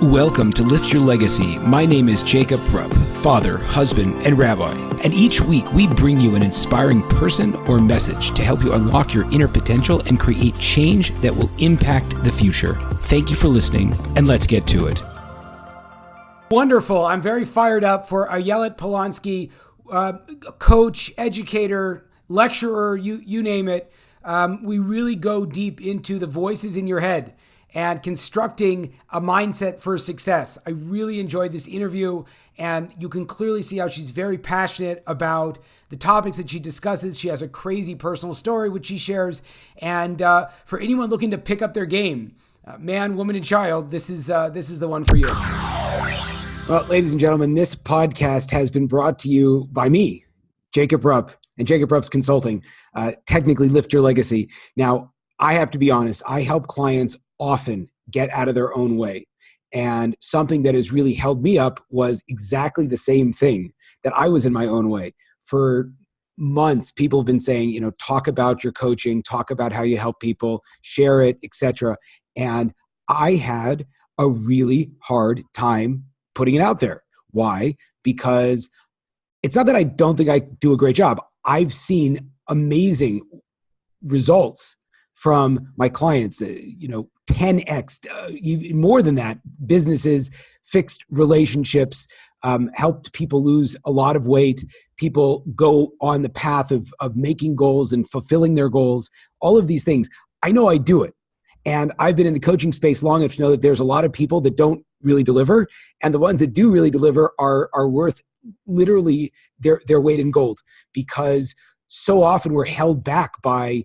Welcome to Lift Your Legacy. My name is Jacob Rupp, father, husband, and rabbi. And each week we bring you an inspiring person or message to help you unlock your inner potential and create change that will impact the future. Thank you for listening, and let's get to it. Wonderful. I'm very fired up for Ayelet Polansky, coach, educator, lecturer, you name it. We really go deep into the voices in your head and constructing a mindset for success. I really enjoyed this interview, and you can clearly see how she's very passionate about the topics that she discusses. She has a crazy personal story, which she shares. And for anyone looking to pick up their game, man, woman, and child, this is the one for you. Well, ladies and gentlemen, this podcast has been brought to you by me, Jacob Rupp, and Jacob Rupp's Consulting, technically Lift Your Legacy. Now, I have to be honest, I help clients often get out of their own way. And something that has really held me up was exactly the same thing, that I was in my own way. For months, people have been saying, talk about your coaching, talk about how you help people, share it, etc. And I had a really hard time putting it out there. Why? Because it's not that I don't think I do a great job. I've seen amazing results from my clients, 10x, even more than that, businesses, fixed relationships, helped people lose a lot of weight. People go on the path of making goals and fulfilling their goals, all of these things. I know I do it. And I've been in the coaching space long enough to know that there's a lot of people that don't really deliver. And the ones that do really deliver are worth literally their weight in gold, because so often we're held back by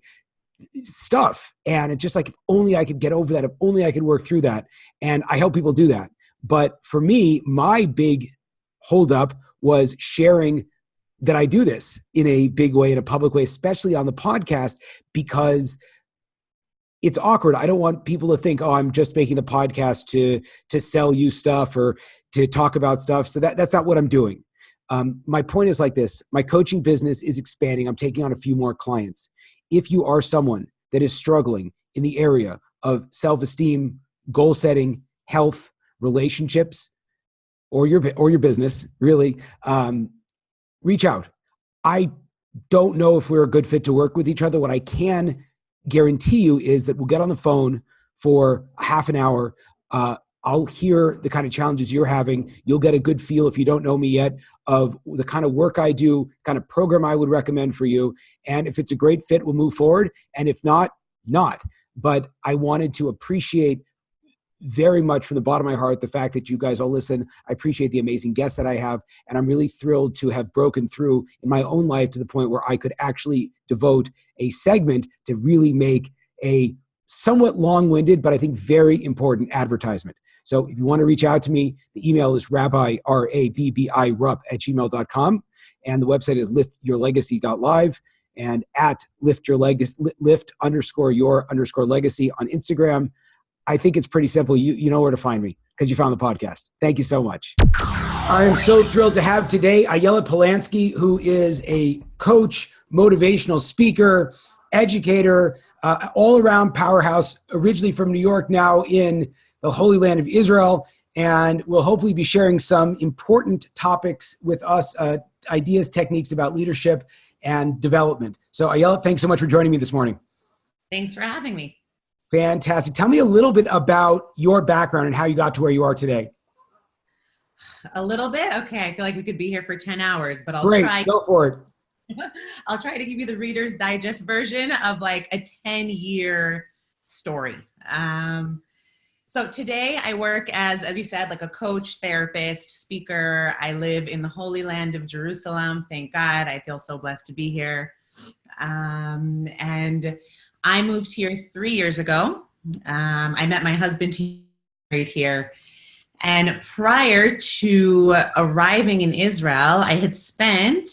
stuff. And it's just like, if only I could get over that, if only I could work through that. And I help people do that. But for me, my big holdup was sharing that I do this in a big way, in a public way, especially on the podcast, because it's awkward. I don't want people to think, oh, I'm just making the podcast to sell you stuff or to talk about stuff. So that's not what I'm doing. My point is like this. My coaching business is expanding. I'm taking on a few more clients. If you are someone that is struggling in the area of self-esteem, goal setting, health, relationships, or your business, really, reach out. I don't know if we're a good fit to work with each other. What I can guarantee you is that we'll get on the phone for a half an hour. I'll hear the kind of challenges you're having. You'll get a good feel, if you don't know me yet, of the kind of work I do, kind of program I would recommend for you. And if it's a great fit, we'll move forward. And if not, not. But I wanted to appreciate very much from the bottom of my heart the fact that you guys all listen. I appreciate the amazing guests that I have. And I'm really thrilled to have broken through in my own life to the point where I could actually devote a segment to really make a somewhat long-winded, but I think very important advertisement. So if you want to reach out to me, the email is rabbi, R-A-B-B-I, Rupp @gmail.com. And the website is liftyourlegacy.live, and at lift_your_legacy on Instagram. I think it's pretty simple. You know where to find me because you found the podcast. Thank you so much. I am so thrilled to have today Ayelet Polansky, who is a coach, motivational speaker, educator, all-around powerhouse, originally from New York, now in the Holy Land of Israel, and will hopefully be sharing some important topics with us, ideas, techniques about leadership and development. So Ayelet, thanks so much for joining me this morning. Thanks for having me. Fantastic. Tell me a little bit about your background and how you got to where you are today. A little bit? Okay, I feel like we could be here for 10 hours, but I'll try. Go for it. I'll try to give you the Reader's Digest version of like a 10-year story. So today I work as you said, like a coach, therapist, speaker. I live in the Holy Land of Jerusalem. Thank God. I feel so blessed to be here. And I moved here 3 years ago. I met my husband right here. And prior to arriving in Israel, I had spent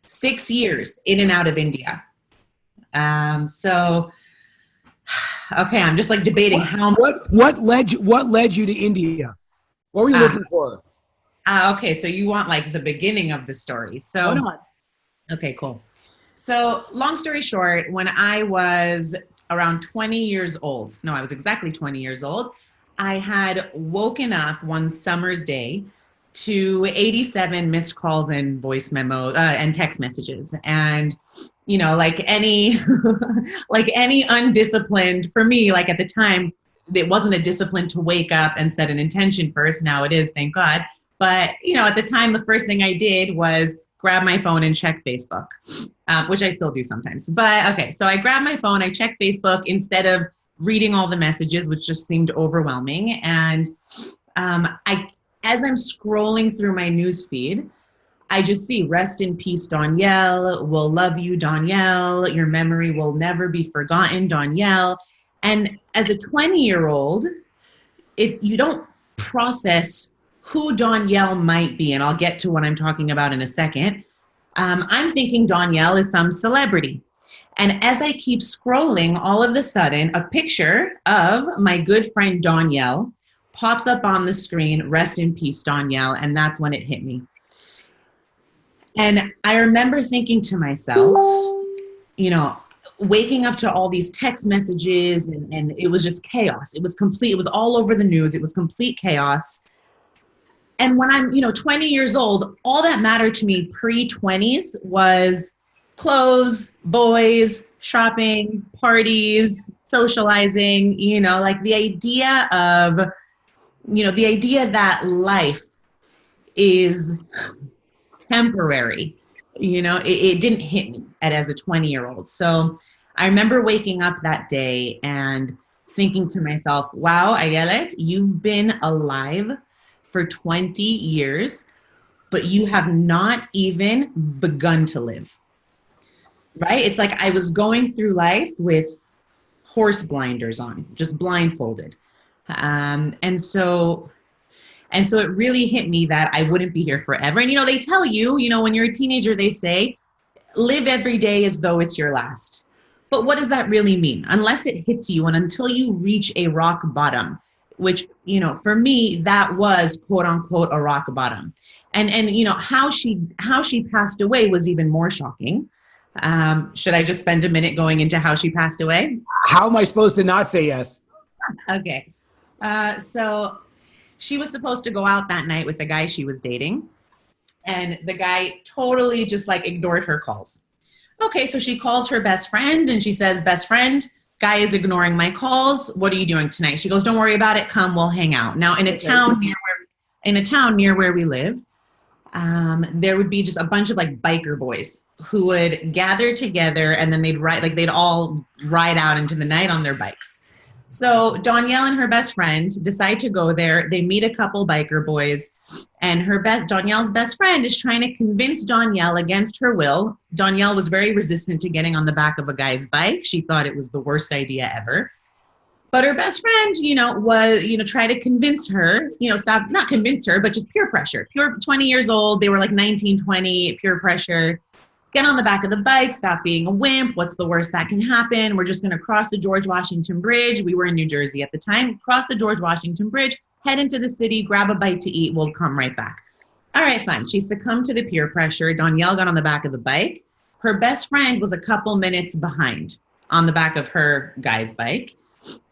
6 years in and out of India. Okay, I'm just like debating what led you to India? What were you looking for? Okay, so you want like the beginning of the story. So why not? Okay, cool. So long story short, when I was around 20 years old, no, I was exactly 20 years old, I had woken up one summer's day to 87 missed calls and voice memo and text messages. And, you know, like any, like any undisciplined, for me, like at the time, it wasn't a discipline to wake up and set an intention first. Now it is, thank God. But, you know, at the time, the first thing I did was grab my phone and check Facebook, which I still do sometimes. But okay, so I grabbed my phone, I checked Facebook instead of reading all the messages, which just seemed overwhelming. And as I'm scrolling through my news feed, I just see rest in peace, Danielle. We'll love you, Danielle. Your memory will never be forgotten, Danielle. And as a 20-year-old, you don't process who Danielle might be. And I'll get to what I'm talking about in a second. I'm thinking Danielle is some celebrity. And as I keep scrolling, all of a sudden, a picture of my good friend Danielle pops up on the screen, rest in peace, Danielle. And that's when it hit me. And I remember thinking to myself, you know, waking up to all these text messages and it was just chaos. It was complete. It was all over the news. It was complete chaos. And when I'm, 20 years old, all that mattered to me pre-20s was clothes, boys, shopping, parties, socializing, like the idea that life is temporary, it didn't hit me as a 20-year-old. So I remember waking up that day and thinking to myself, wow, Ayelet, you've been alive for 20 years, but you have not even begun to live, right? It's like I was going through life with horse blinders on, just blindfolded. And so it really hit me that I wouldn't be here forever. And, they tell you, when you're a teenager, they say, live every day as though it's your last. But what does that really mean? Unless it hits you and until you reach a rock bottom, which, for me, that was quote unquote a rock bottom. And how she passed away was even more shocking. Should I just spend a minute going into how she passed away? How am I supposed to not say yes? Okay. So she was supposed to go out that night with the guy she was dating. And the guy totally just ignored her calls. Okay, so she calls her best friend and she says, best friend, guy is ignoring my calls. What are you doing tonight? She goes, don't worry about it. Come, we'll hang out. Now in a town near where we live, there would be just a bunch of biker boys who would gather together and then they'd all ride out into the night on their bikes. So Danielle and her best friend decide to go there. They meet a couple biker boys and Danielle's best friend is trying to convince Danielle against her will. Danielle was very resistant to getting on the back of a guy's bike. She thought it was the worst idea ever. But her best friend, try to convince her, not convince her, but just peer pressure. 20 years old. They were 19, 20, peer pressure. Get on the back of the bike, stop being a wimp. What's the worst that can happen? We're just going to cross the George Washington Bridge. We were in New Jersey at the time. Cross the George Washington Bridge, head into the city, grab a bite to eat. We'll come right back. All right, fine. She succumbed to the peer pressure. Danielle got on the back of the bike. Her best friend was a couple minutes behind on the back of her guy's bike.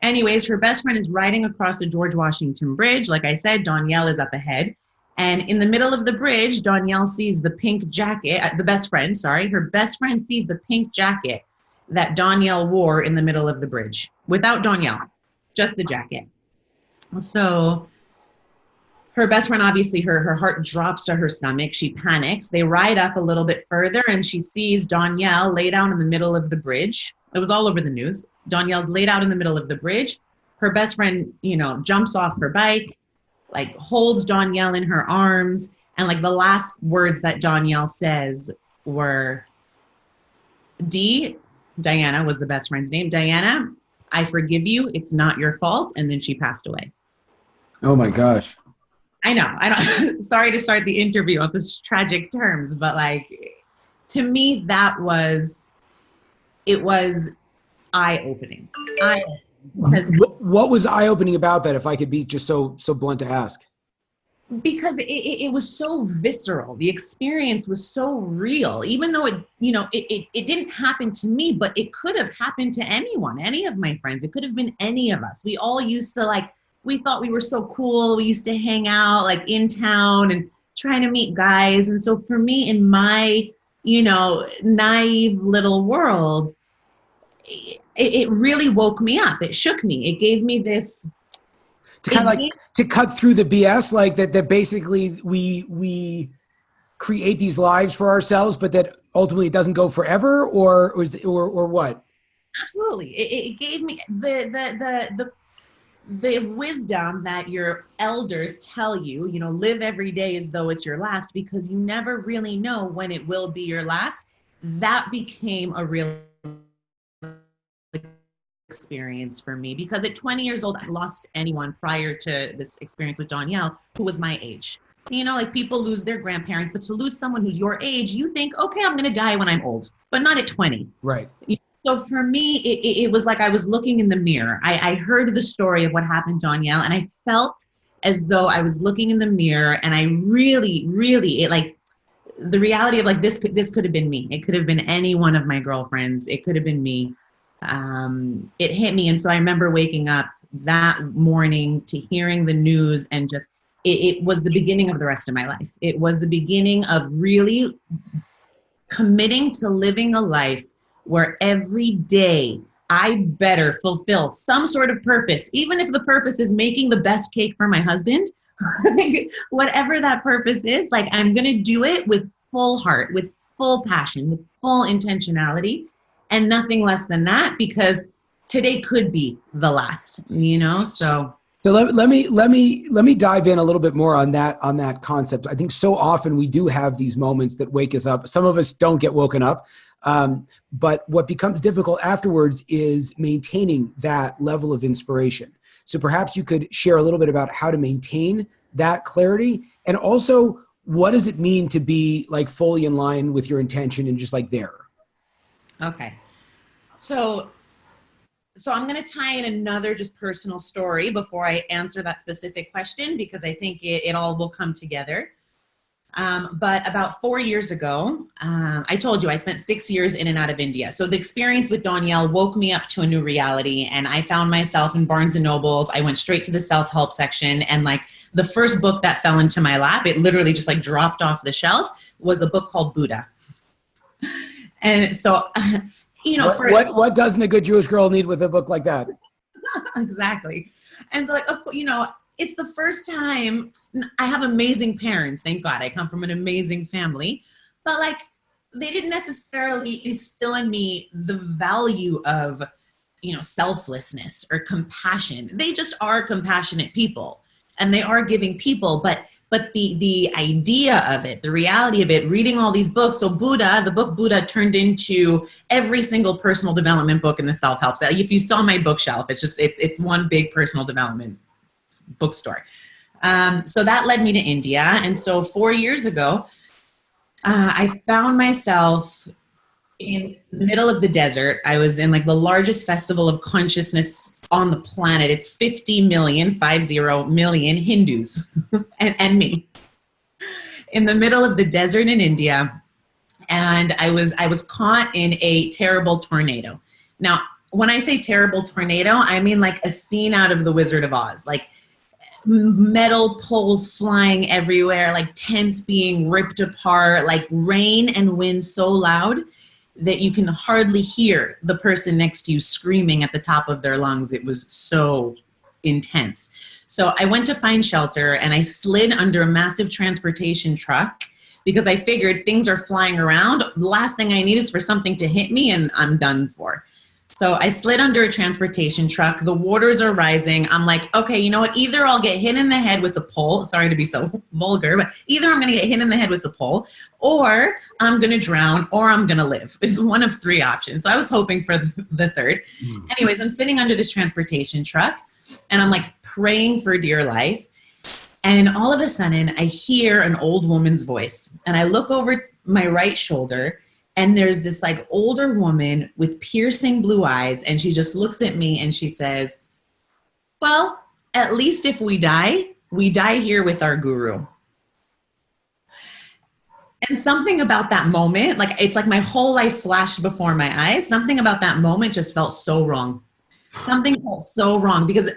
Anyways, her best friend is riding across the George Washington Bridge. Like I said, Danielle is up ahead. And in the middle of the bridge, Danielle sees the pink jacket, her best friend sees the pink jacket that Danielle wore in the middle of the bridge without Danielle, just the jacket. So her best friend, obviously her heart drops to her stomach. She panics. They ride up a little bit further and she sees Danielle lay down in the middle of the bridge. It was all over the news. Danielle's laid out in the middle of the bridge. Her best friend, jumps off her bike, holds Danielle in her arms. And the last words that Danielle says were, Diana was the best friend's name. Diana, I forgive you. It's not your fault. And then she passed away. Oh my gosh. I know. Sorry to start the interview on those tragic terms, but to me, it was eye-opening. What was eye-opening about that, if I could be just so blunt to ask? Because it was so visceral. The experience was so real, even though it didn't happen to me, but it could have happened to anyone, any of my friends. It could have been any of us. We all used to we thought we were so cool. We used to hang out like in town and trying to meet guys. And so for me, in my, naive little world, it really woke me up. It shook me. It gave me this to kind of like to cut through the BS, like that basically we create these lives for ourselves, but that ultimately it doesn't go forever, or what? Absolutely. It gave me the wisdom that your elders tell you, live every day as though it's your last, because you never really know when it will be your last. That became a real experience for me, because at 20 years old, I lost anyone prior to this experience with Danielle who was my age. Like people lose their grandparents, but to lose someone who's your age, you think, okay, I'm going to die when I'm old, but not at 20. Right. So for me, it was like I was looking in the mirror. I heard the story of what happened to Danielle, and I felt as though I was looking in the mirror, and I really, the reality of like, this could have been me. It could have been any one of my girlfriends. It could have been me. It hit me. And so I remember waking up that morning to hearing the news, and just, it was the beginning of the rest of my life. It was the beginning of really committing to living a life where every day I better fulfill some sort of purpose, even if the purpose is making the best cake for my husband. Whatever that purpose is, like, I'm going to do it with full heart, with full passion, with full intentionality, and nothing less than that, because today could be the last, So let me dive in a little bit more on that concept. I think so often we do have these moments that wake us up. Some of us don't get woken up. But what becomes difficult afterwards is maintaining that level of inspiration. So perhaps you could share a little bit about how to maintain that clarity, and also what does it mean to be like fully in line with your intention and just like there. Okay. So I'm going to tie in another just personal story before I answer that specific question, because I think it all will come together. But about 4 years ago, I told you I spent 6 years in and out of India. So the experience with Danielle woke me up to a new reality, and I found myself in Barnes and Nobles. I went straight to the self-help section, and like the first book that fell into my lap, it literally just like dropped off the shelf, was a book called Buddha. And so, what doesn't a good Jewish girl need with a book like that? Exactly. And so, like, it's the first time. I have amazing parents, thank God. I come from an amazing family, but like, they didn't necessarily instill in me the value of, selflessness or compassion. They just are compassionate people, and they are giving people, but the idea of it, the reality of it, reading all these books. So the book Buddha turned into every single personal development book in the self-help. So if you saw my bookshelf, it's one big personal development bookstore. So that led me to India. And so 4 years ago, I found myself in the middle of the desert. I was in like the largest festival of consciousness on the planet. It's 50 million Hindus and me in the middle of the desert in India. And I was caught in a terrible tornado. Now, when I say terrible tornado, I mean like a scene out of The Wizard of Oz, like metal poles flying everywhere, like tents being ripped apart, like rain and wind so loud that you can hardly hear the person next to you screaming at the top of their lungs. It was so intense. So I went to find shelter, and I slid under a massive transportation truck because I figured things are flying around. The last thing I need is for something to hit me and I'm done for. So I slid under a transportation truck. The waters are rising. I'm like, okay, you know what? Either I'll get hit in the head with a pole. Sorry to be so vulgar, but either I'm going to get hit in the head with a pole, or I'm going to drown, or I'm going to live. It's one of three options. So I was hoping for the third. Anyways, I'm sitting under this transportation truck, and I'm like praying for dear life. And all of a sudden, I hear an old woman's voice, and I look over my right shoulder, and there's this like older woman with piercing blue eyes, and she just looks at me and she says, well, at least if we die here with our guru. And something about that moment, like it's like my whole life flashed before my eyes. Something about that moment just felt so wrong. Something felt so wrong, because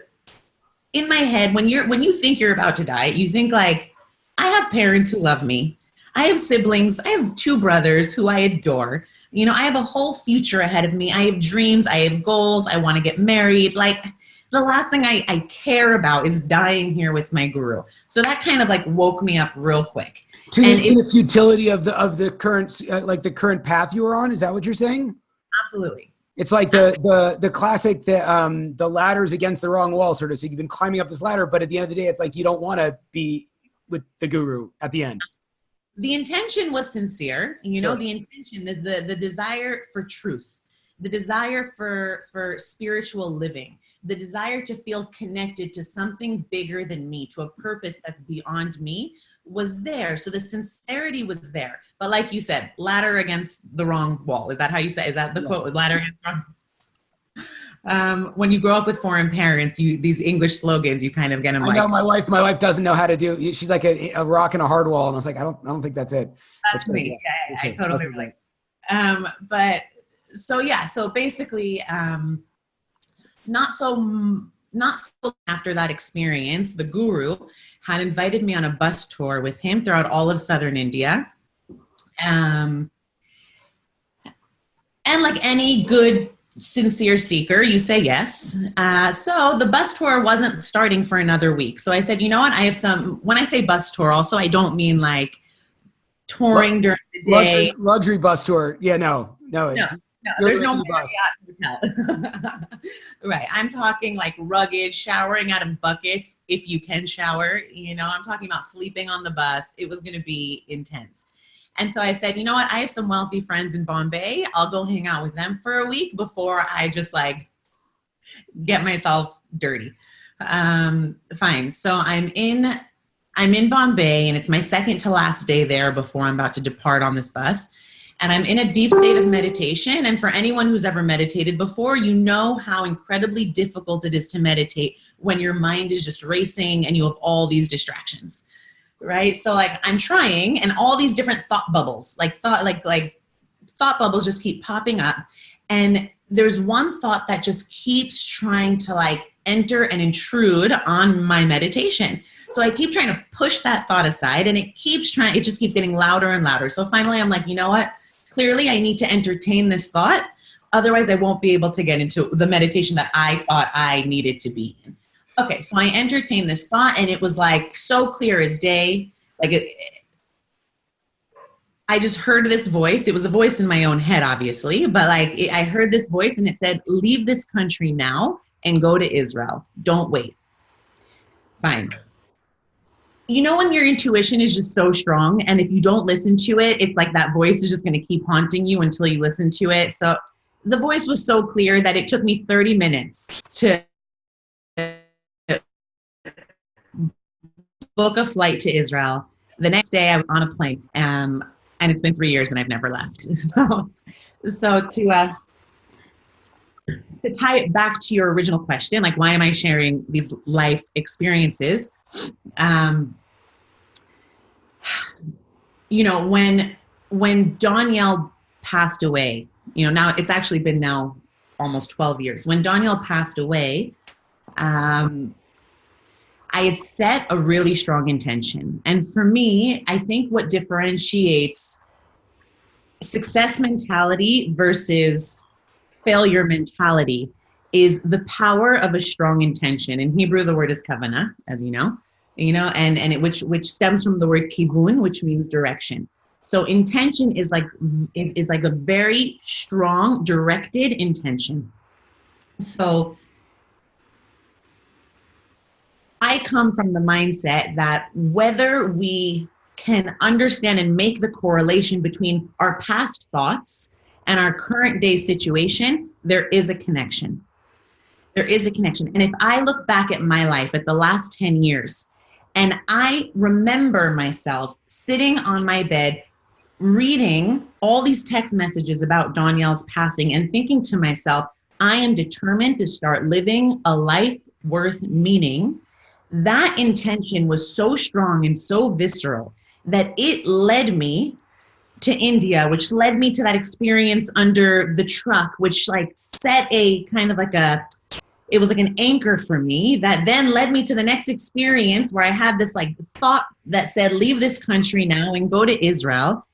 in my head, when you think you're about to die, you think like, I have parents who love me. I have siblings. I have 2 brothers who I adore. You know, I have a whole future ahead of me. I have dreams. I have goals. I want to get married. Like, the last thing I care about is dying here with my guru. So that kind of like woke me up real quick. To the futility of the current, like the current path you were on. Is that what you're saying? Absolutely. It's like the classic, the ladder's against the wrong wall, sort of. So you've been climbing up this ladder, but at the end of the day, it's like you don't want to be with the guru at the end. The intention was sincere, you know, Sure. the intention, the desire for truth, the desire for spiritual living, the desire to feel connected to something bigger than me, to a purpose that's beyond me, was there. So the sincerity was there. But like you said, ladder against the wrong wall. Is that how you say? Is that the quote? Ladder against the wrong. When you grow up with foreign parents, these English slogans, you kind of get them. I know my wife doesn't know how to do. She's like a rock and a hard wall, and I was like, I don't think that's it. That's me. Yeah, I totally relate. But so yeah, so basically, not so after that experience, the guru had invited me on a bus tour with him throughout all of southern India. And like any good, sincere seeker, you say yes. So the bus tour wasn't starting for another week. So I said, you know what? When I say bus tour, also, I don't mean like touring during the day. Luxury bus tour. Yeah, no. No, there's no hotel. Right. I'm talking like rugged, showering out of buckets if you can shower. You know, I'm talking about sleeping on the bus. It was going to be intense. And so I said, you know what? I have some wealthy friends in Bombay. I'll go hang out with them for a week before I just like get myself dirty. Fine. So I'm in Bombay, and it's my second to last day there before I'm about to depart on this bus. And I'm in a deep state of meditation. And for anyone who's ever meditated before, you know how incredibly difficult it is to meditate when your mind is just racing and you have all these distractions, right? So like I'm trying, and all these different thought bubbles, like thought bubbles just keep popping up. And there's one thought that just keeps trying to like enter and intrude on my meditation. So I keep trying to push that thought aside, and it just keeps getting louder and louder. So finally I'm like, you know what? Clearly I need to entertain this thought. Otherwise I won't be able to get into the meditation that I thought I needed to be in. Okay. So I entertained this thought, and it was like so clear as day. Like I just heard this voice. It was a voice in my own head, obviously, but like I heard this voice, and it said, leave this country now and go to Israel. Don't wait. Fine. You know, when your intuition is just so strong, and if you don't listen to it, it's like that voice is just going to keep haunting you until you listen to it. So the voice was so clear that it took me 30 minutes to book a flight to Israel. The next day I was on a plane, and it's been 3 years and I've never left. So to tie it back to your original question, like, why am I sharing these life experiences? You know, when Danielle passed away, you know, now it's actually been now almost 12 years. When Danielle passed away, I had set a really strong intention. And for me, I think what differentiates success mentality versus failure mentality is the power of a strong intention. In Hebrew, the word is kavanah, as you know, and it which stems from the word kivun, which means direction. So intention is like a very strong, directed intention. So I come from the mindset that whether we can understand and make the correlation between our past thoughts and our current day situation, there is a connection. There is a connection. And if I look back at my life at the last 10 years, and I remember myself sitting on my bed, reading all these text messages about Danielle's passing and thinking to myself, I am determined to start living a life worth meaning. That intention was so strong and so visceral that it led me to India, which led me to that experience under the truck, which like set a kind of like it was like an anchor for me that then led me to the next experience where I had this like thought that said, leave this country now and go to Israel.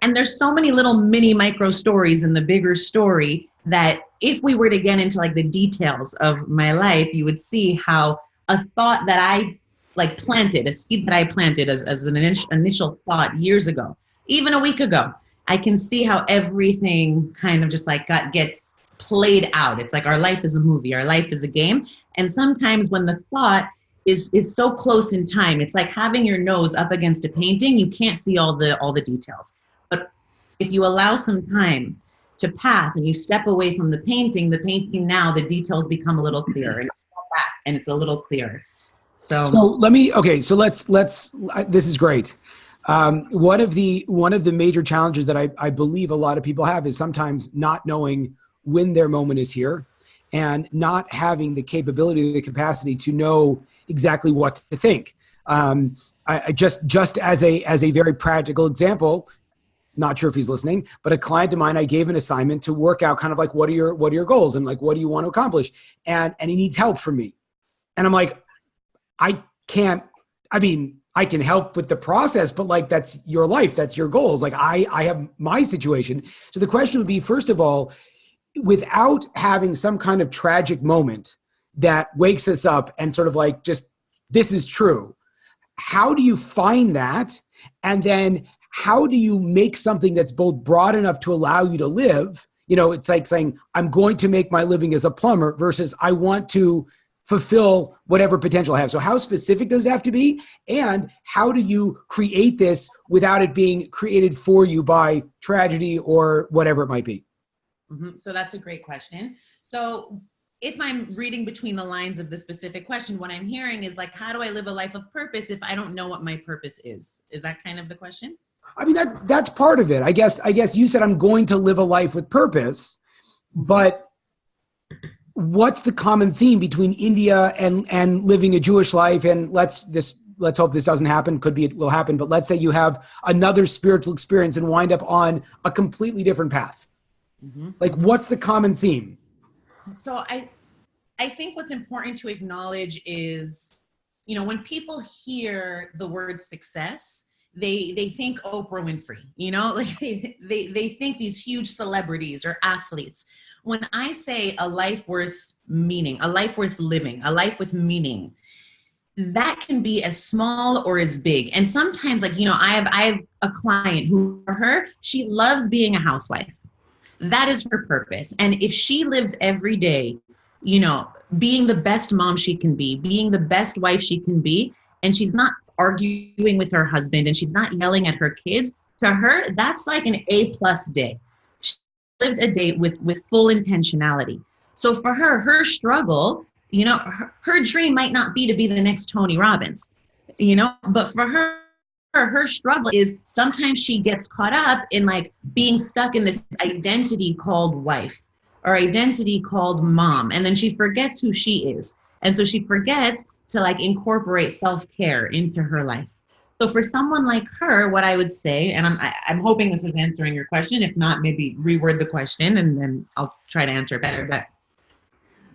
And there's so many little mini micro stories in the bigger story that if we were to get into like the details of my life, you would see how a thought that I like planted, a seed that I planted as an initial thought years ago, even a week ago, I can see how everything kind of just like gets played out. It's like our life is a movie, our life is a game. And sometimes when the thought is so close in time, it's like having your nose up against a painting. You can't see all the details. But if you allow some time to pass and you step away from the painting now, the details become a little clearer, and you step back and it's a little clearer. So let's this is great. One of the major challenges that I believe a lot of people have is sometimes not knowing when their moment is here and not having the capability or the capacity to know exactly what to think. I just as a very practical example, not sure if he's listening, but a client of mine, I gave an assignment to work out kind of like, what are your goals? And like, what do you want to accomplish? And he needs help from me. And I'm like, I can help with the process, but like, that's your life. That's your goals. Like I have my situation. So the question would be, first of all, without having some kind of tragic moment that wakes us up and sort of like, just, this is true. How do you find that? And then how do you make something that's both broad enough to allow you to live? You know, it's like saying, I'm going to make my living as a plumber versus I want to fulfill whatever potential I have. So how specific does it have to be? And how do you create this without it being created for you by tragedy or whatever it might be? Mm-hmm. So that's a great question. So if I'm reading between the lines of the specific question, what I'm hearing is like, how do I live a life of purpose if I don't know what my purpose is? Is that kind of the question? I mean, that's part of it. I guess you said I'm going to live a life with purpose, but what's the common theme between India and living a Jewish life? And let's hope this doesn't happen. Could be it will happen. But let's say you have another spiritual experience and wind up on a completely different path. Mm-hmm. Like, what's the common theme? So I think what's important to acknowledge is, you know, when people hear the word success, they think Oprah Winfrey, you know, like they think these huge celebrities or athletes. When I say a life worth meaning, a life worth living, a life with meaning, that can be as small or as big. And sometimes, like, you know, I have a client who, for her, she loves being a housewife. That is her purpose. And if she lives every day, you know, being the best mom she can be, being the best wife she can be, and she's not arguing with her husband and she's not yelling at her kids, to her, that's like an A+ day. She lived a day with full intentionality. So for her, her struggle, you know, her dream might not be to be the next Tony Robbins, you know, but for her struggle is sometimes she gets caught up in like being stuck in this identity called wife or identity called mom. And then she forgets who she is. And so she forgets to like incorporate self-care into her life. So for someone like her, what I would say, and I'm hoping this is answering your question. If not, maybe reword the question and then I'll try to answer it better. But,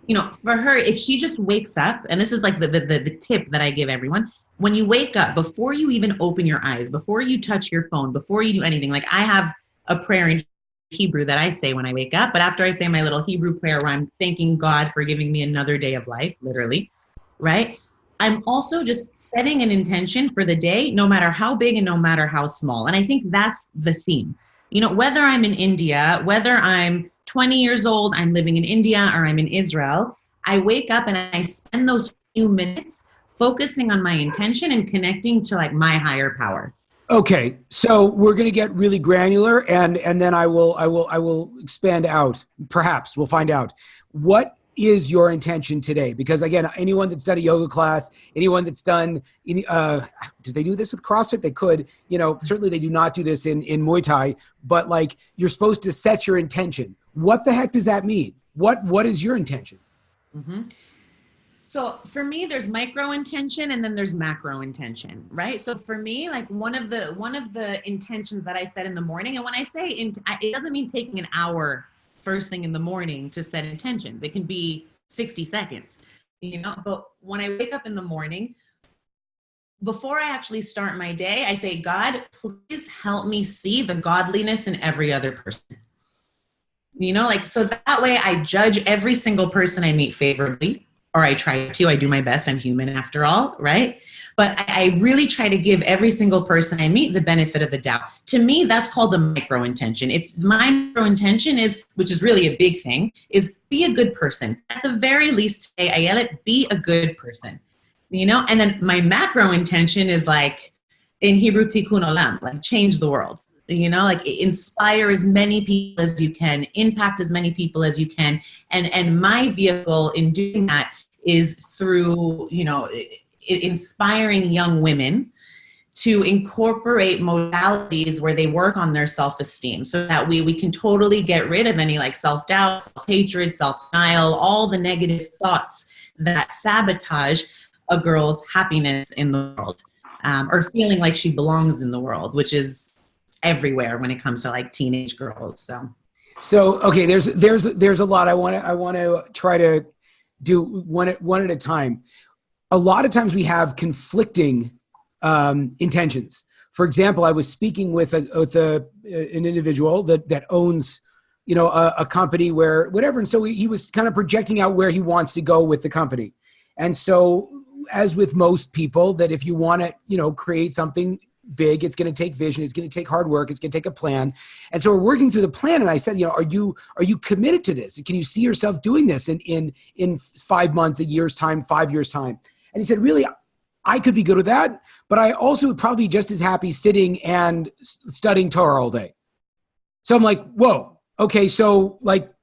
you know, for her, if she just wakes up, and this is like the tip that I give everyone, when you wake up, before you even open your eyes, before you touch your phone, before you do anything, like I have a prayer in Hebrew that I say when I wake up, but after I say my little Hebrew prayer where I'm thanking God for giving me another day of life, literally, right? I'm also just setting an intention for the day, no matter how big and no matter how small. And I think that's the theme. You know, whether I'm in India, whether I'm 20 years old, I'm living in India, or I'm in Israel, I wake up and I spend those few minutes focusing on my intention and connecting to like my higher power. Okay, so we're going to get really granular, and then I will expand out. Perhaps we'll find out what is your intention today. Because again, anyone that's done a yoga class, anyone that's done, do they do this with CrossFit? They could, you know, certainly they do not do this in Muay Thai, but like you're supposed to set your intention. What the heck does that mean? What is your intention? Mm-hmm. So for me, there's micro intention and then there's macro intention, right? So for me, like one of the intentions that I set in the morning, and when I say it doesn't mean taking an hour first thing in the morning to set intentions. It can be 60 seconds, but when I wake up in the morning, before I actually start my day, I say, God, please help me see the godliness in every other person. So that way I judge every single person I meet favorably, or I try to. I do my best. I'm human after all, right? But I really try to give every single person I meet the benefit of the doubt. To me, that's called a micro intention. It's my micro intention is, which is really a big thing, is be a good person. At the very least today, Ayelet, be a good person. And then my macro intention is like, in Hebrew, tikkun olam, like change the world, inspire as many people as you can, impact as many people as you can. And my vehicle in doing that is through, inspiring young women to incorporate modalities where they work on their self-esteem so that we can totally get rid of any like self-doubt, self-hatred, self-denial, all the negative thoughts that sabotage a girl's happiness in the world, or feeling like she belongs in the world, which is everywhere when it comes to like teenage girls. So okay, there's a lot I want to try to do one at a time. A lot of times we have conflicting intentions. For example, I was speaking with an individual that owns a company where whatever, and so he was kind of projecting out where he wants to go with the company, and so. As with most people, that if you want to, create something big, it's going to take vision, it's going to take hard work, it's going to take a plan. And so we're working through the plan. And I said, are you committed to this? Can you see yourself doing this in 5 months, a year's time, 5 years time? And he said, really, I could be good with that, but I also would probably be just as happy sitting and studying Torah all day. So I'm like, whoa, okay. So like,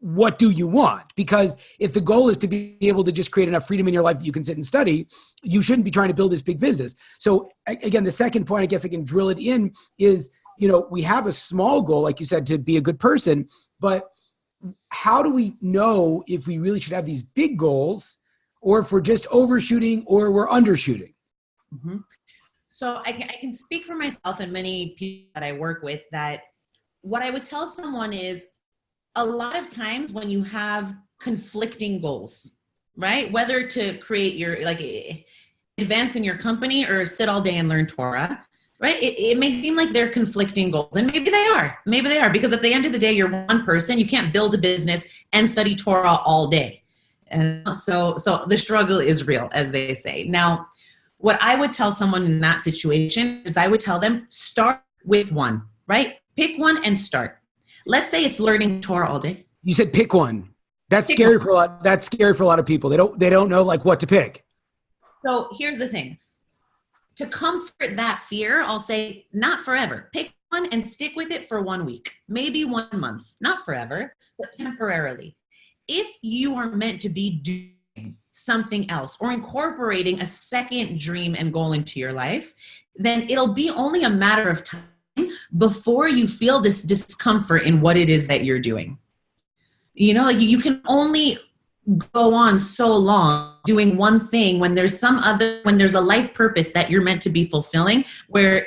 what do you want? Because if the goal is to be able to just create enough freedom in your life that you can sit and study, you shouldn't be trying to build this big business. So again, the second point, I guess I can drill it in is, we have a small goal, like you said, to be a good person, but how do we know if we really should have these big goals or if we're just overshooting or we're undershooting? Mm-hmm. So I can speak for myself and many people that I work with that what I would tell someone is, a lot of times when you have conflicting goals, right? Whether to create your, advance in your company or sit all day and learn Torah, right? It may seem like they're conflicting goals, and maybe they are, because at the end of the day, you're one person, you can't build a business and study Torah all day. And so the struggle is real, as they say. Now, what I would tell someone in that situation is I would tell them, start with one, right? Pick one and start. Let's say it's learning Torah all day. You said pick one. That's scary for a lot. That's scary for a lot of people. They don't know like what to pick. So here's the thing. To comfort that fear, I'll say not forever. Pick one and stick with it for 1 week, maybe 1 month, not forever, but temporarily. If you are meant to be doing something else or incorporating a second dream and goal into your life, then it'll be only a matter of time before you feel this discomfort in what it is that you're doing. You can only go on so long doing one thing when there's a life purpose that you're meant to be fulfilling. What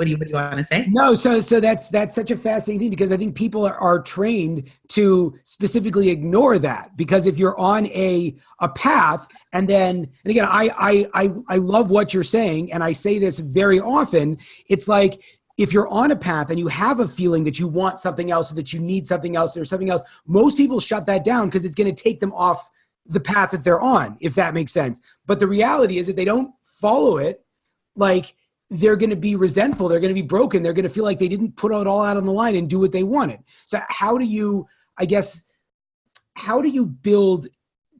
do you want to say? No, so that's such a fascinating thing, because I think people are trained to specifically ignore that, because if you're on a path and again, I love what you're saying, and I say this very often. It's like, if you're on a path and you have a feeling that you want something else or that you need something else or something else, most people shut that down because it's going to take them off the path that they're on, if that makes sense. But the reality is, if they don't follow it, like, they're going to be resentful. They're going to be broken. They're going to feel like they didn't put it all out on the line and do what they wanted. So how do you build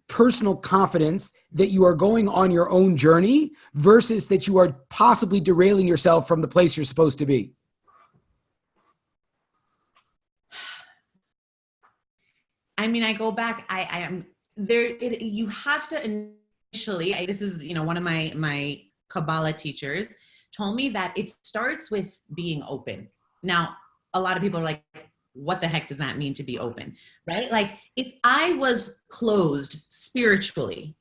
personal confidence that you are going on your own journey versus that you are possibly derailing yourself from the place you're supposed to be? I mean, I go back, I am there. You have to initially, this is, one of my Kabbalah teachers told me that it starts with being open. Now, a lot of people are like, what the heck does that mean to be open, right? Like, if I was closed spiritually,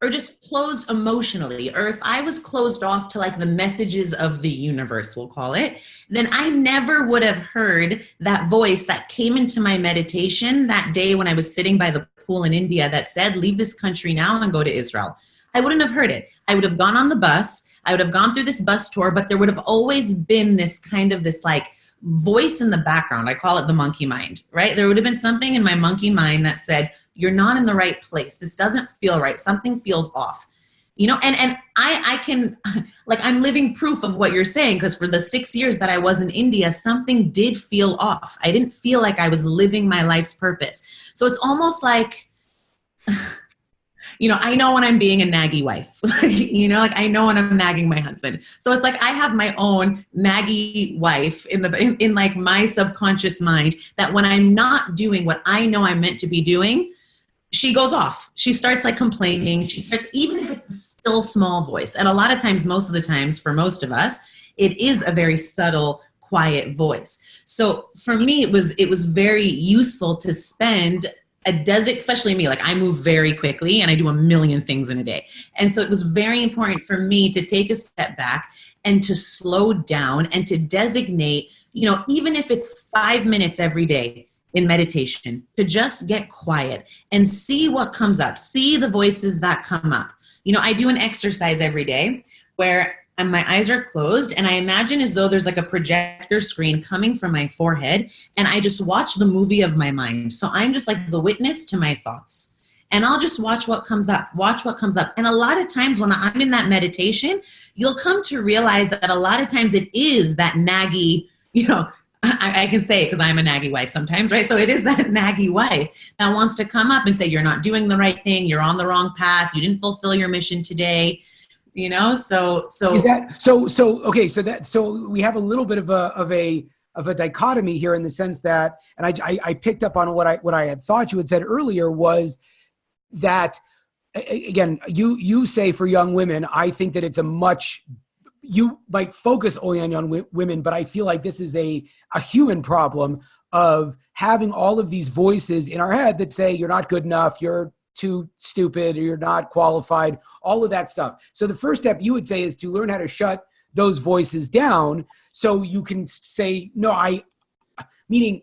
or just closed emotionally, or if I was closed off to like the messages of the universe, we'll call it, then I never would have heard that voice that came into my meditation that day when I was sitting by the pool in India that said, leave this country now and go to Israel. I wouldn't have heard it. I would have gone on the bus. I would have gone through this bus tour, but there would have always been this kind of this like voice in the background. I call it the monkey mind, right? There would have been something in my monkey mind that said, you're not in the right place. This doesn't feel right. Something feels off, you know? And I can, like, I'm living proof of what you're saying, because for the 6 years that I was in India, something did feel off. I didn't feel like I was living my life's purpose. So it's almost like, you know, I know when I'm being a naggy wife, you know, like I know when I'm nagging my husband. So it's like I have my own naggy wife in like my subconscious mind, that when I'm not doing what I know I'm meant to be doing, she goes off. She starts like complaining. She starts, even if it's a still small voice. And a lot of times, most of the times for most of us, it is a very subtle, quiet voice. So for me, it was very useful to spend a dozen, especially me, like I move very quickly and I do a million things in a day. And so it was very important for me to take a step back and to slow down and to designate, you know, even if it's 5 minutes every day in meditation, to just get quiet and see what comes up, see the voices that come up. You know, I do an exercise every day where my eyes are closed and I imagine as though there's like a projector screen coming from my forehead, and I just watch the movie of my mind. So I'm just like the witness to my thoughts, and I'll just watch what comes up, watch what comes up. And a lot of times when I'm in that meditation, you'll come to realize that a lot of times it is that naggy, you know, I can say it because I'm a naggy wife sometimes, right? So it is that naggy wife that wants to come up and say, you're not doing the right thing. You're on the wrong path. You didn't fulfill your mission today. You know, so is that so okay? So we have a little bit of a dichotomy here in the sense that, and I picked up on what I had thought you had said earlier, was that again, you say for young women, I think that it's you might focus only on young women, but I feel like this is a human problem of having all of these voices in our head that say you're not good enough, you're too stupid, or you're not qualified, all of that stuff. So the first step you would say is to learn how to shut those voices down so you can say, no, meaning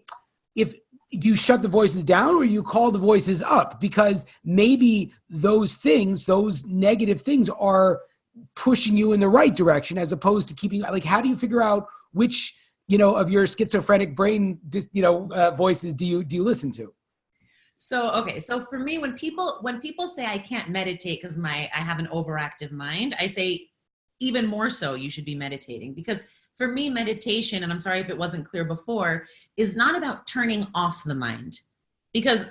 if you shut the voices down or you call the voices up, because maybe those things, those negative things are pushing you in the right direction as opposed to keeping, like, how do you figure out which, you know, of your schizophrenic brain, voices do you listen to? So, okay. So for me, when people say I can't meditate because I have an overactive mind, I say even more so you should be meditating, because for me, meditation, and I'm sorry if it wasn't clear before, is not about turning off the mind, because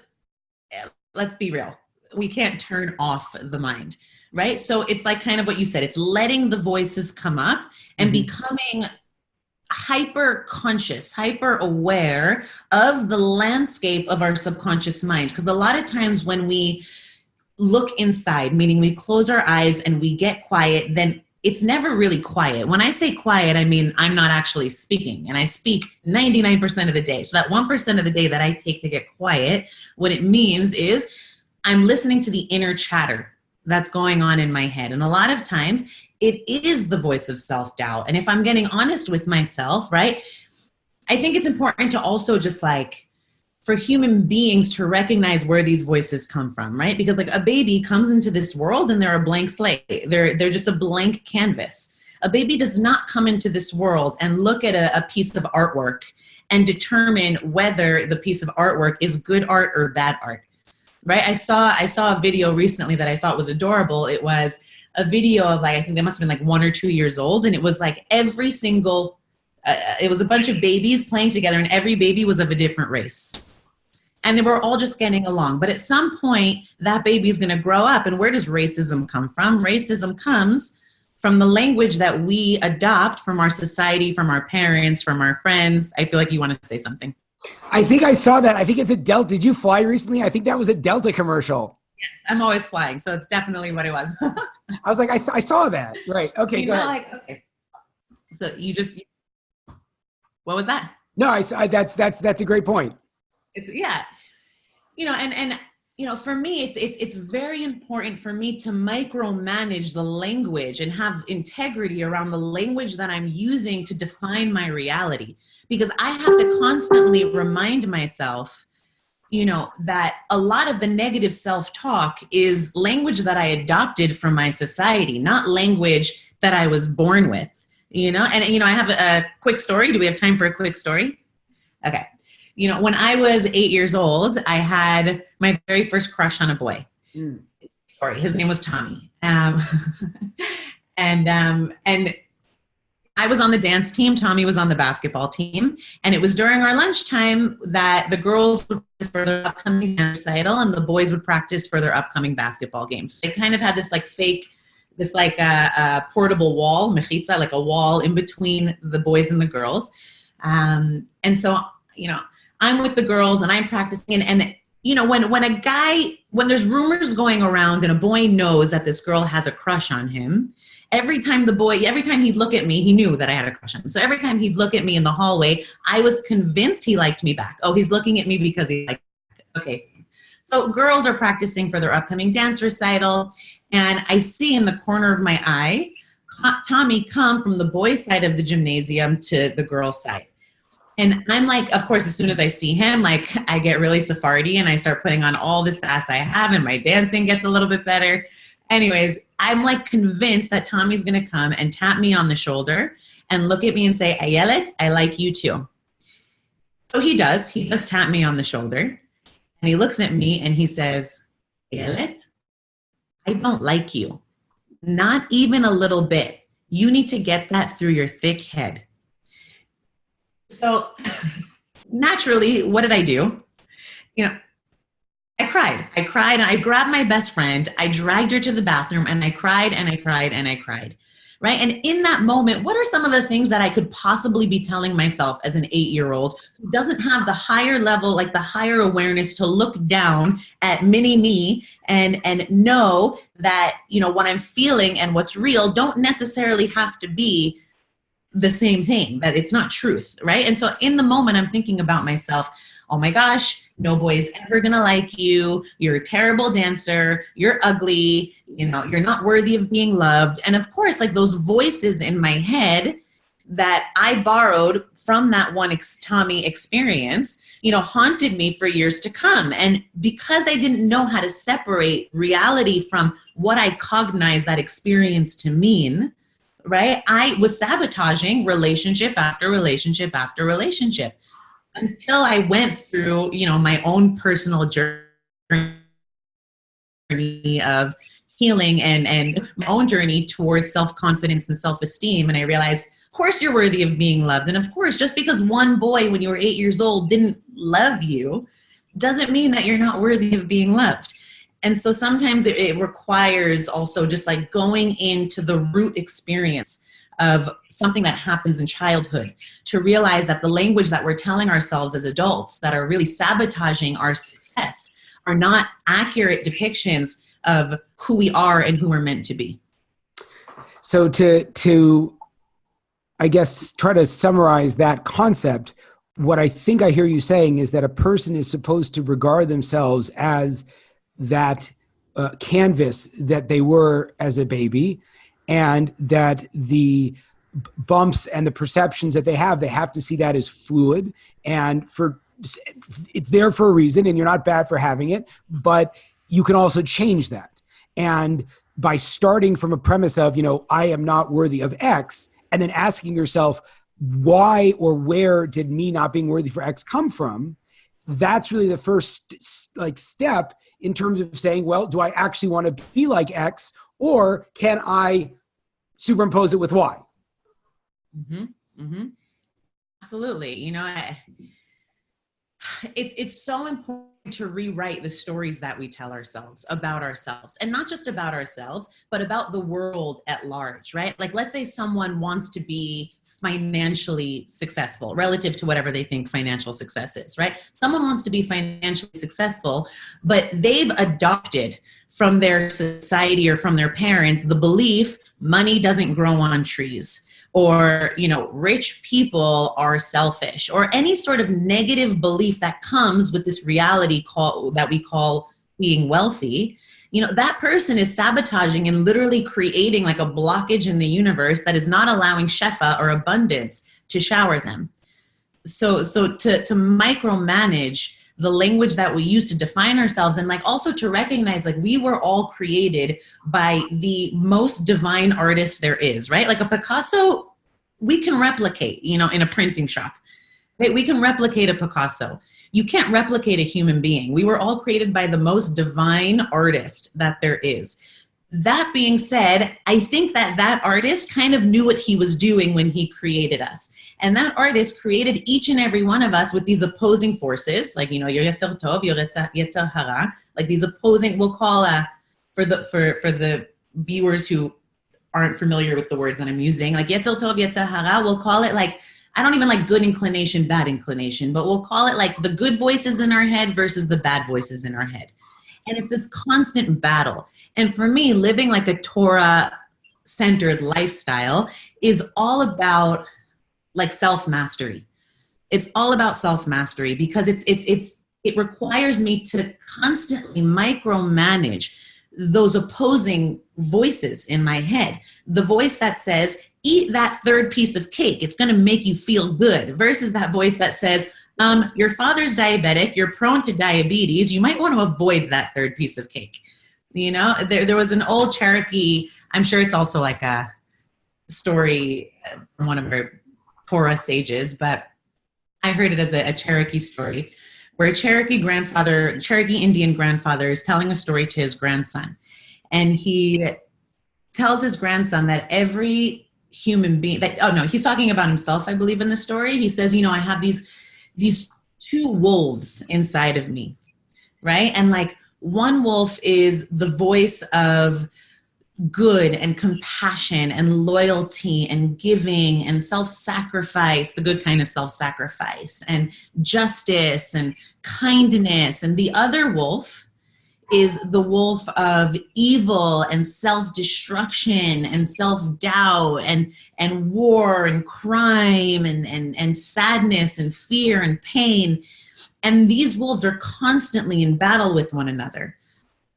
let's be real, we can't turn off the mind, right? So it's like kind of what you said, it's letting the voices come up and becoming hyper conscious, hyper aware of the landscape of our subconscious mind. Because a lot of times when we look inside, meaning we close our eyes and we get quiet, then it's never really quiet. When I say quiet, I mean I'm not actually speaking, and I speak 99% of the day. So that 1% of the day that I take to get quiet, what it means is I'm listening to the inner chatter that's going on in my head. And a lot of times it is the voice of self-doubt. And if I'm getting honest with myself, right, I think it's important to also just like, for human beings to recognize where these voices come from, right? Because like a baby comes into this world and they're a blank slate. They're just a blank canvas. A baby does not come into this world and look at a piece of artwork and determine whether the piece of artwork is good art or bad art, right? I saw a video recently that I thought was adorable. It was a video of like, I think they must have been like 1 or 2 years old. And it was like every single, it was a bunch of babies playing together, and every baby was of a different race. And they were all just getting along. But at some point, that baby is going to grow up. And where does racism come from? Racism comes from the language that we adopt from our society, from our parents, from our friends. I feel like you want to say something. I think I saw that. I think it's a Delta. Did you fly recently? I think that was a Delta commercial. Yes, I'm always flying, so it's definitely what it was. I was like, I saw that. Right. Okay, go ahead. Like, okay. So what was that? No, that's a great point. It's, yeah. You know, and For me, it's very important for me to micromanage the language and have integrity around the language that I'm using to define my reality, because I have to constantly remind myself, that a lot of the negative self-talk is language that I adopted from my society, not language that I was born with, and I have a quick story. Do we have time for a quick story? Okay. When I was 8 years old, I had my very first crush on a boy. Sorry, his name was Tommy. And I was on the dance team. Tommy was on the basketball team. And it was during our lunchtime that the girls would practice for their upcoming dance recital and the boys would practice for their upcoming basketball games. They kind of had this portable wall, mechitza, like a wall in between the boys and the girls. And so, I'm with the girls and I'm practicing, and when there's rumors going around and a boy knows that this girl has a crush on him, every time he'd look at me, he knew that I had a crush on him. So every time he'd look at me in the hallway, I was convinced he liked me back. Oh, he's looking at me because he liked me. Okay. So girls are practicing for their upcoming dance recital, and I see in the corner of my eye, Tommy come from the boys' side of the gymnasium to the girls' side. And I'm like, of course, as soon as I see him, I get really Sephardi and I start putting on all the sass I have and my dancing gets a little bit better. Anyways, I'm convinced that Tommy's going to come and tap me on the shoulder and look at me and say, Ayelet, I like you too. So he does. He does tap me on the shoulder and he looks at me and he says, Ayelet, I don't like you. Not even a little bit. You need to get that through your thick head. So naturally, what did I do? I cried. And I grabbed my best friend. I dragged her to the bathroom and I cried and I cried and I cried. Right. And in that moment, what are some of the things that I could possibly be telling myself as an 8-year-old who doesn't have the higher level, the higher awareness to look down at mini me and know that, what I'm feeling and what's real don't necessarily have to be the same thing, that it's not truth, right? And so in the moment, I'm thinking about myself, oh my gosh, no boy is ever gonna like you. You're a terrible dancer. You're ugly. You're not worthy of being loved. And of course, those voices in my head that I borrowed from that one Tommy experience, haunted me for years to come. And because I didn't know how to separate reality from what I cognized that experience to mean, right? I was sabotaging relationship after relationship after relationship until I went through, my own personal journey of healing and my own journey towards self-confidence and self-esteem. And I realized, of course, you're worthy of being loved. And of course, just because one boy when you were 8 years old didn't love you doesn't mean that you're not worthy of being loved. And so sometimes it requires also just going into the root experience of something that happens in childhood to realize that the language that we're telling ourselves as adults that are really sabotaging our success are not accurate depictions of who we are and who we're meant to be. So to I guess, try to summarize that concept, what I think I hear you saying is that a person is supposed to regard themselves as that canvas that they were as a baby, and that the bumps and the perceptions that they have to see that as fluid, and it's there for a reason, and you're not bad for having it, but you can also change that. And by starting from a premise of, I am not worthy of X, and then asking yourself, why or where did me not being worthy for X come from? That's really the first step in terms of saying, well, do I actually want to be like X, or can I superimpose it with Y? Mm-hmm. Mm-hmm. Absolutely. It's so important to rewrite the stories that we tell ourselves about ourselves, and not just about ourselves, but about the world at large, right? Let's say someone wants to be financially successful relative to whatever they think financial success is, right? Someone wants to be financially successful, but they've adopted from their society or from their parents the belief money doesn't grow on trees, or, rich people are selfish, or any sort of negative belief that comes with this reality that we call being wealthy, that person is sabotaging and literally creating like a blockage in the universe that is not allowing shefa or abundance to shower them. So to micromanage the language that we use to define ourselves, and like also to recognize like we were all created by the most divine artist there is, right? Like a Picasso, we can replicate, in a printing shop. We can replicate a Picasso. You can't replicate a human being. We were all created by the most divine artist that there is. That being said, I think that artist kind of knew what he was doing when he created us. And that artist created each and every one of us with these opposing forces, like, your Yetzer Tov, your Yetzer Hara, like these opposing, we'll call, for the viewers who aren't familiar with the words that I'm using, like Yetzer Tov, Yetzer Hara, we'll call it like, I don't even like good inclination, bad inclination, but we'll call it like the good voices in our head versus the bad voices in our head. And it's this constant battle. And for me, living like a Torah-centered lifestyle is all about like self-mastery. It's all about self-mastery because it requires me to constantly micromanage those opposing voices in my head. The voice that says, eat that third piece of cake, it's going to make you feel good, versus that voice that says, your father's diabetic, you're prone to diabetes, you might want to avoid that third piece of cake. There was an old Cherokee, I'm sure it's also like a story from one of our Torah sages, but I heard it as a Cherokee story where a Cherokee Indian grandfather is telling a story to his grandson. And he tells his grandson that every human being, he's talking about himself, I believe, in the story. He says, I have these two wolves inside of me, right? And like one wolf is the voice of good and compassion and loyalty and giving and self-sacrifice, the good kind of self-sacrifice, and justice and kindness. And the other wolf is the wolf of evil and self-destruction and self-doubt and war and crime and sadness and fear and pain. And these wolves are constantly in battle with one another.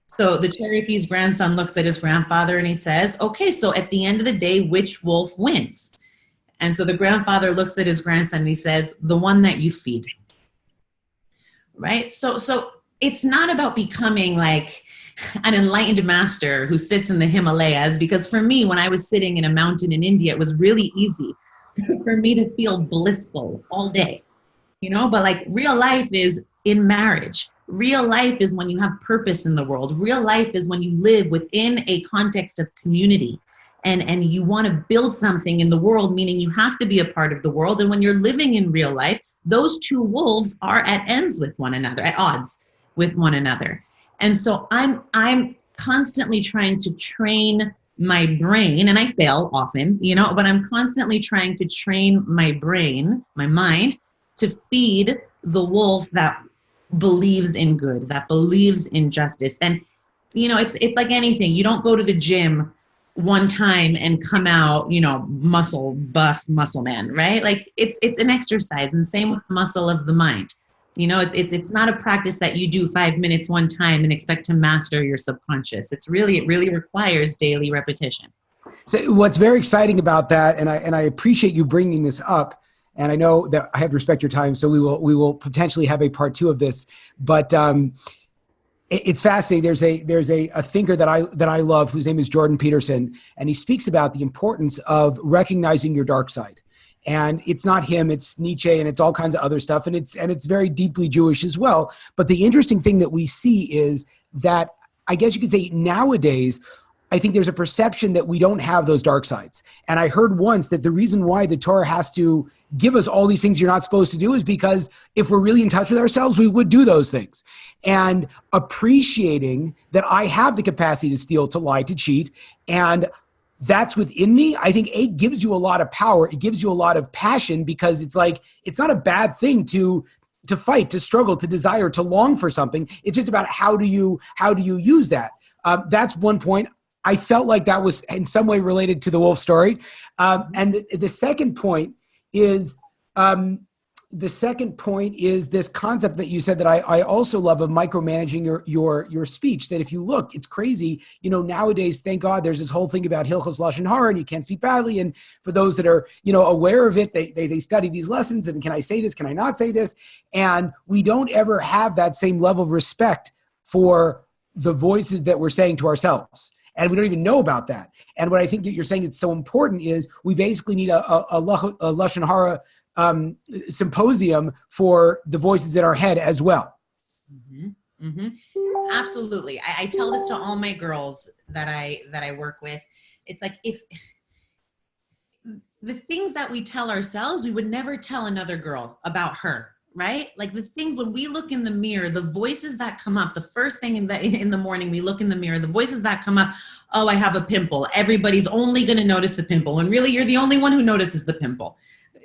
So the Cherokee's grandson looks at his grandfather and he says, okay, so at the end of the day, which wolf wins? And so the grandfather looks at his grandson and he says, the one that you feed. Right? So it's not about becoming like an enlightened master who sits in the Himalayas, because for me, when I was sitting in a mountain in India, it was really easy for me to feel blissful all day, but like real life is in marriage. Real life is when you have purpose in the world. Real life is when you live within a context of community and you want to build something in the world, meaning you have to be a part of the world. And when you're living in real life, those two wolves are at odds with one another. And so I'm constantly trying to train my brain, and I fail often, but I'm constantly trying to train my brain, my mind, to feed the wolf that believes in good, that believes in justice. And it's like anything. You don't go to the gym one time and come out, buff muscle man, right? Like it's an exercise, and same with the muscle of the mind. It's not a practice that you do 5 minutes one time and expect to master your subconscious. It really requires daily repetition. So what's very exciting about that, and I appreciate you bringing this up, and I know that I have to respect your time, so we will potentially have a part 2 of this. But it's fascinating. There's a thinker that I love whose name is Jordan Peterson, and he speaks about the importance of recognizing your dark side. And it's not him, it's Nietzsche, and it's all kinds of other stuff, and it's very deeply Jewish as well. But the interesting thing that we see is that, I guess you could say nowadays, I think there's a perception that we don't have those dark sides. And I heard once that the reason why the Torah has to give us all these things you're not supposed to do is because if we're really in touch with ourselves, we would do those things. And appreciating that I have the capacity to steal, to lie, to cheat, and that's within me, I think it gives you a lot of power. It gives you a lot of passion, because it's like, it's not a bad thing to fight, to struggle, to desire, to long for something. It's just about how do you use that? That's one point. I felt like that was in some way related to the wolf story. And the second point is the second point is this concept that you said that I also love of micromanaging your speech, that if you look, it's crazy. Nowadays, thank God there's this whole thing about Hilchos Lashon Hara and you can't speak badly. And for those that are, aware of it, they study these lessons and can I say this? Can I not say this? And we don't ever have that same level of respect for the voices that we're saying to ourselves. And we don't even know about that. And what I think that you're saying that's so important is we basically need a Lashon Hara symposium for the voices in our head as well. Mm-hmm. Mm-hmm. Absolutely. I tell this to all my girls that I work with. It's like, if the things that we tell ourselves, we would never tell another girl about her, right? Like the things when we look in the mirror, the voices that come up, the first thing in the morning we look in the mirror, the voices that come up, oh, I have a pimple. Everybody's only going to notice the pimple. And really, you're the only one who notices the pimple.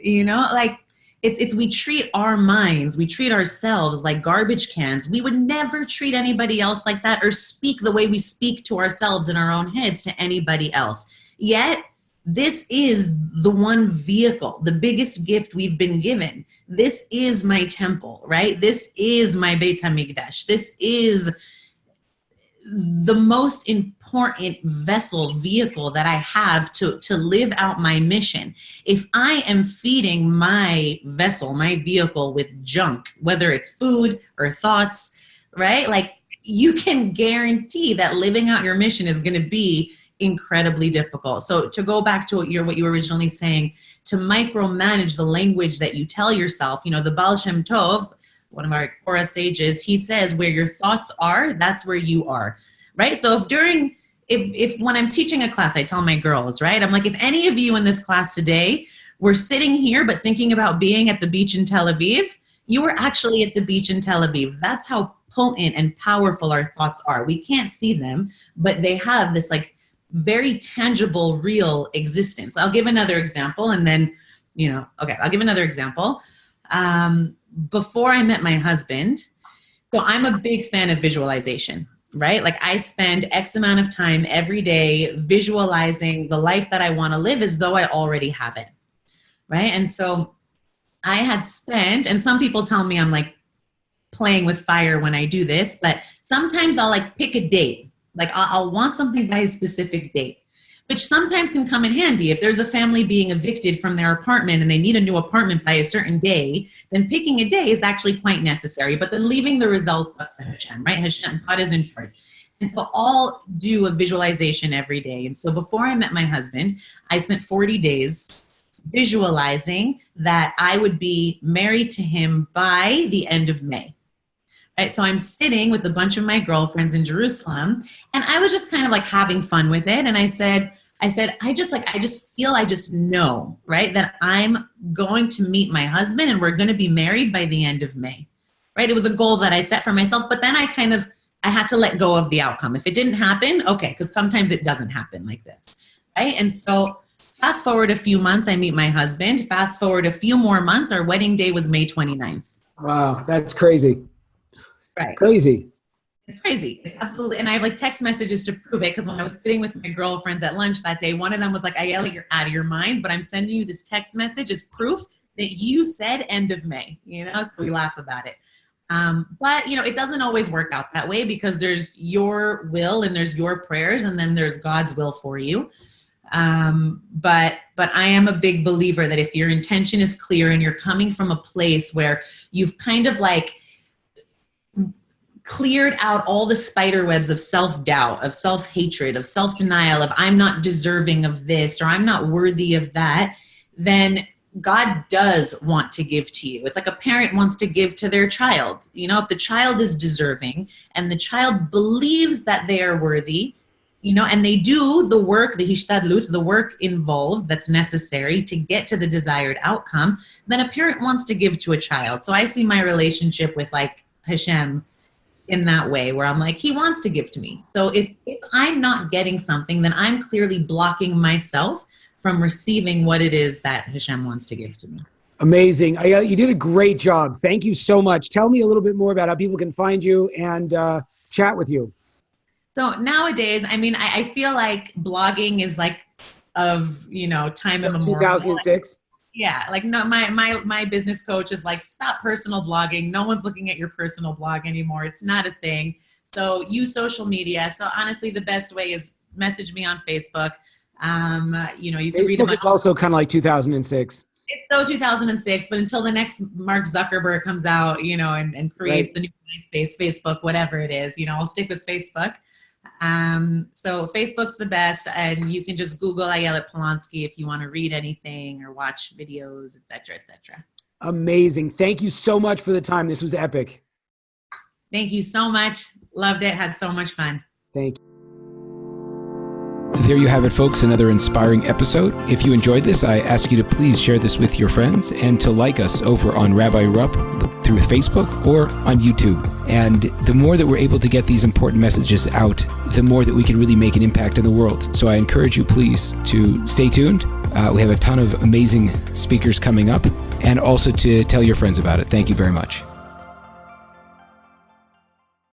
Like it's we treat our minds, we treat ourselves like garbage cans. We would never treat anybody else like that or speak the way we speak to ourselves in our own heads to anybody else. Yet, this is the one vehicle, the biggest gift we've been given. This is my temple, right? This is my Beit HaMikdash. This is the most important vessel, vehicle that I have to live out my mission. If I am feeding my vessel, my vehicle with junk, whether it's food or thoughts, right? Like you can guarantee that living out your mission is going to be incredibly difficult. So to go back to what you were originally saying, to micromanage the language that you tell yourself, the Baal Shem Tov, one of our Torah sages, he says, where your thoughts are, that's where you are, right? So if when I'm teaching a class, I tell my girls, right? I'm like, if any of you in this class today were sitting here, but thinking about being at the beach in Tel Aviv, you were actually at the beach in Tel Aviv. That's how potent and powerful our thoughts are. We can't see them, but they have this like very tangible, real existence. I'll give another example and then, I'll give another example. Before I met my husband, so I'm a big fan of visualization, right? Like I spend X amount of time every day visualizing the life that I want to live as though I already have it, right? And so I had spent, and some people tell me I'm like playing with fire when I do this, but sometimes I'll like pick a date. Like I'll want something by a specific date, which sometimes can come in handy. If there's a family being evicted from their apartment and they need a new apartment by a certain day, then picking a day is actually quite necessary, but then leaving the results up to Hashem, right? Hashem, God is in charge. And so I'll do a visualization every day. And so before I met my husband, I spent 40 days visualizing that I would be married to him by the end of May. Right, so I'm sitting with a bunch of my girlfriends in Jerusalem, and I was just kind of like having fun with it. And I said, I just know, right, that I'm going to meet my husband and we're going to be married by the end of May, right? It was a goal that I set for myself, but then I had to let go of the outcome. If it didn't happen, okay, because sometimes it doesn't happen like this, right? And so fast forward a few months, I meet my husband. Fast forward a few more months, our wedding day was May 29th. Wow, that's crazy. Right. Crazy. It's crazy. It's absolutely. And I have like text messages to prove it, because when I was sitting with my girlfriends at lunch that day, one of them was like, Ayelet, you're out of your mind, but I'm sending you this text message as proof that you said end of May, so we laugh about it. But it doesn't always work out that way, because there's your will and there's your prayers and then there's God's will for you. But I am a big believer that if your intention is clear and you're coming from a place where you've kind of like cleared out all the spider webs of self-doubt, of self-hatred, of self-denial, of I'm not deserving of this or I'm not worthy of that, then God does want to give to you. It's like a parent wants to give to their child. If the child is deserving and the child believes that they are worthy, and they do the work, the hishtadlut, the work involved that's necessary to get to the desired outcome, then a parent wants to give to a child. So I see my relationship with like Hashem in that way, where I'm like, he wants to give to me. So if I'm not getting something, then I'm clearly blocking myself from receiving what it is that Hashem wants to give to me. Amazing. You did a great job. Thank you so much. Tell me a little bit more about how people can find you and chat with you. So nowadays, I feel like blogging is like of, time immemorial. 2006. Yeah, like no, my business coach is like, stop personal blogging. No one's looking at your personal blog anymore. It's not a thing. So use social media. So honestly, the best way is message me on Facebook. You can read Facebook about. is also kind of like 2006. It's so 2006, but until the next Mark Zuckerberg comes out, and creates the new MySpace, Facebook, whatever it is, I'll stick with Facebook. So Facebook's the best, and you can just Google Ayelet Polansky if you want to read anything or watch videos, et cetera, et cetera. Amazing. Thank you so much for the time. This was epic. Thank you so much. Loved it. Had so much fun. Thank you. There you have it, folks, another inspiring episode. If you enjoyed this, I ask you to please share this with your friends and to like us over on Rabbi Rupp through Facebook or on YouTube. And the more that we're able to get these important messages out, the more that we can really make an impact in the world. So I encourage you, please, to stay tuned. We have a ton of amazing speakers coming up, and also to tell your friends about it. Thank you very much.